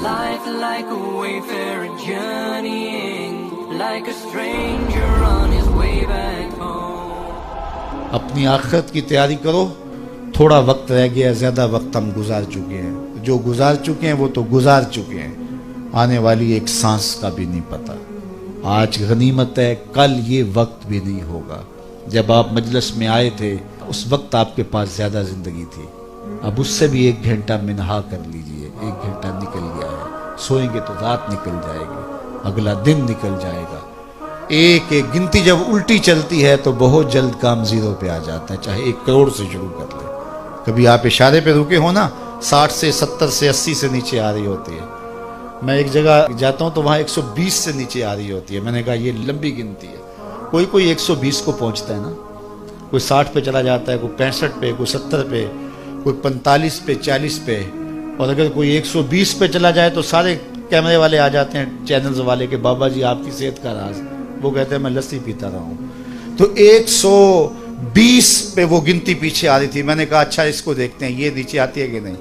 Life like a wayfarer journeying, like a stranger on his way back home. اپنی آخرت کی تیاری کرو. تھوڑا وقت رہ گیا، زیادہ وقت ہم گزار چکے ہیں. جو گزار چکے ہیں وہ تو گزار چکے ہیں، آنے والی ایک سانس کا بھی نہیں پتہ. آج غنیمت ہے، کل یہ وقت بھی نہیں ہوگا. جب آپ مجلس میں آئے تھے اس وقت آپ کے پاس زیادہ زندگی تھی. اب اس سے بھی 1 گھنٹہ منہا کر لیجئے. 1 گھنٹہ نکل گیا ہے. سوئیں گے تو رات نکل جائے گی، اگلا دن نکل جائے گا. ایک ایک گنتی جب الٹی چلتی ہے تو بہت جلد کام 0 پہ آ جاتا ہے، چاہے 1 کروڑ سے شروع کر لیں. کبھی آپ اشارے پہ رکے ہو نا، 60 سے 70 سے 80 سے نیچے آ رہی ہوتی ہے. میں ایک جگہ جاتا ہوں تو وہاں 120 سے نیچے آ رہی ہوتی ہے. میں نے کہا یہ لمبی گنتی ہے. کوئی 120 کو پہنچتا ہے نا، کوئی 60 پہ چلا جاتا ہے، کوئی 65 پہ، کوئی 70 پہ، کوئی 45 پہ، 40 پہ. اور اگر کوئی 120 پہ چلا جائے تو سارے کیمرے والے آ جاتے ہیں، چینلز والے، کہ بابا جی آپ کی صحت کا راز. وہ کہتے ہیں میں لسی پیتا رہا ہوں. تو 120 پہ وہ گنتی پیچھے آ رہی تھی. میں نے کہا اچھا اس کو دیکھتے ہیں یہ نیچے آتی ہے کہ نہیں.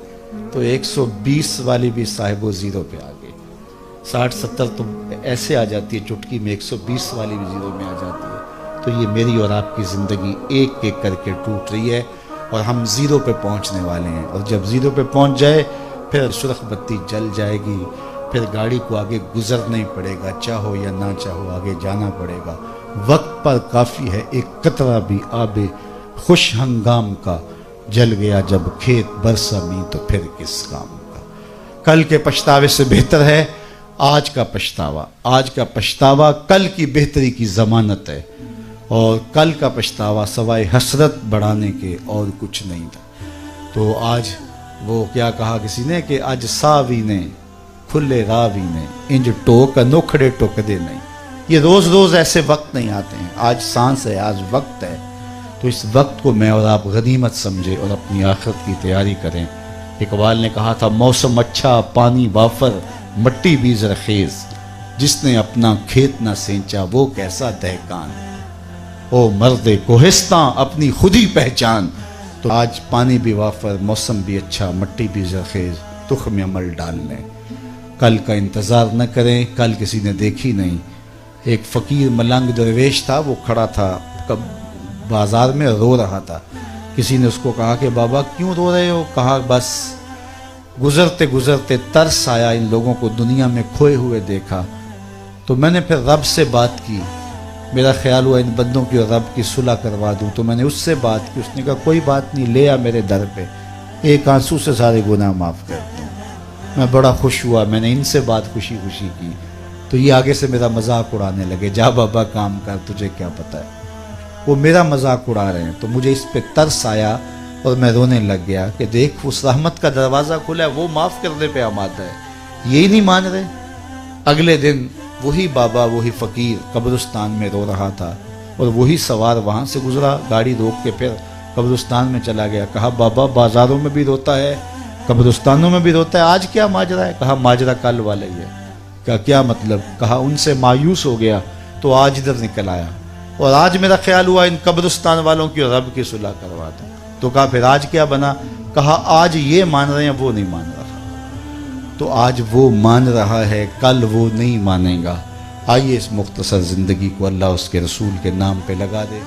تو 120 والی بھی صاحب و 0 پہ آ گئی. 60-70 تو ایسے آ جاتی ہے چٹکی میں، 120 والی بھی 0 میں آ جاتی ہے. تو یہ میری اور آپ کی زندگی ایک ایک کر کے ٹوٹ رہی ہے اور ہم 0 پہ پہنچنے والے ہیں. اور جب 0 پہ پہنچ جائے پھر سرخ بتی جل جائے گی. پھر گاڑی کو آگے گزرنا ہی پڑے گا، چاہو یا نہ چاہو آگے جانا پڑے گا. وقت پر کافی ہے ایک قطرہ بھی آب خوش ہنگام کا. جل گیا جب کھیت برسا می تو پھر کس کام کا. کل کے پچھتاوے سے بہتر ہے آج کا پچھتاوا. آج کا پچھتاوا کل کی بہتری کی ضمانت ہے، اور کل کا پچھتاوا سوائے حسرت بڑھانے کے اور کچھ نہیں تھا. تو آج وہ کیا کہا کسی نے کہ آج ساوی نے کھلے راوی نے انج ٹوک نوکھڑے ٹوکدے نہیں. یہ روز روز ایسے وقت نہیں آتے ہیں. آج سانس ہے، آج وقت ہے. تو اس وقت کو میں اور آپ غنیمت سمجھے اور اپنی آخرت کی تیاری کریں. اقبال نے کہا تھا موسم اچھا پانی وافر مٹی بھی زرخیز، جس نے اپنا کھیت نہ سینچا وہ کیسا دہقان. او مرد کوہستاں اپنی خودی پہچان. تو آج پانی بھی وافر، موسم بھی اچھا، مٹی بھی زرخیز، تخم عمل ڈال لیں. کل کا انتظار نہ کریں، کل کسی نے دیکھی نہیں. ایک فقیر ملنگ درویش تھا، وہ کھڑا تھا بازار میں رو رہا تھا. کسی نے اس کو کہا کہ بابا کیوں رو رہے ہو؟ کہا بس گزرتے گزرتے ترس آیا، ان لوگوں کو دنیا میں کھوئے ہوئے دیکھا تو میں نے پھر رب سے بات کی. میرا خیال ہوا ان بندوں کی اور رب کی صلح کروا دوں. تو میں نے اس سے بات کی. اس نے کہا کوئی بات نہیں، لے آ میرے در پہ، ایک آنسو سے سارے گناہ معاف کر دوں. میں بڑا خوش ہوا. میں نے ان سے بات خوشی خوشی کی. تو یہ آگے سے میرا مذاق اڑانے لگے، جا بابا کام کر، تجھے کیا پتہ ہے. وہ میرا مذاق اڑا رہے ہیں. تو مجھے اس پہ ترس آیا اور میں رونے لگ گیا کہ دیکھ اس رحمت کا دروازہ کھلا ہے، وہ معاف کرنے پہ آمادہ ہے، یہی نہیں مان رہے. اگلے دن وہی بابا، وہی فقیر قبرستان میں رو رہا تھا، اور وہی سوار وہاں سے گزرا، گاڑی روک کے پھر قبرستان میں چلا گیا. کہا بابا بازاروں میں بھی روتا ہے، قبرستانوں میں بھی روتا ہے، آج کیا ماجرا ہے؟ کہا ماجرا کل والا ہی ہے. کہا کیا مطلب؟ کہا ان سے مایوس ہو گیا تو آج ادھر نکل آیا، اور آج میرا خیال ہوا ان قبرستان والوں کی رب کی صلح کروا دوں. تو کہا پھر آج کیا بنا؟ کہا آج یہ مان رہے ہیں، وہ نہیں مان رہا. تو آج وہ مان رہا ہے، کل وہ نہیں مانے گا. آئیے اس مختصر زندگی کو اللہ اس کے رسول کے نام پہ لگا دے.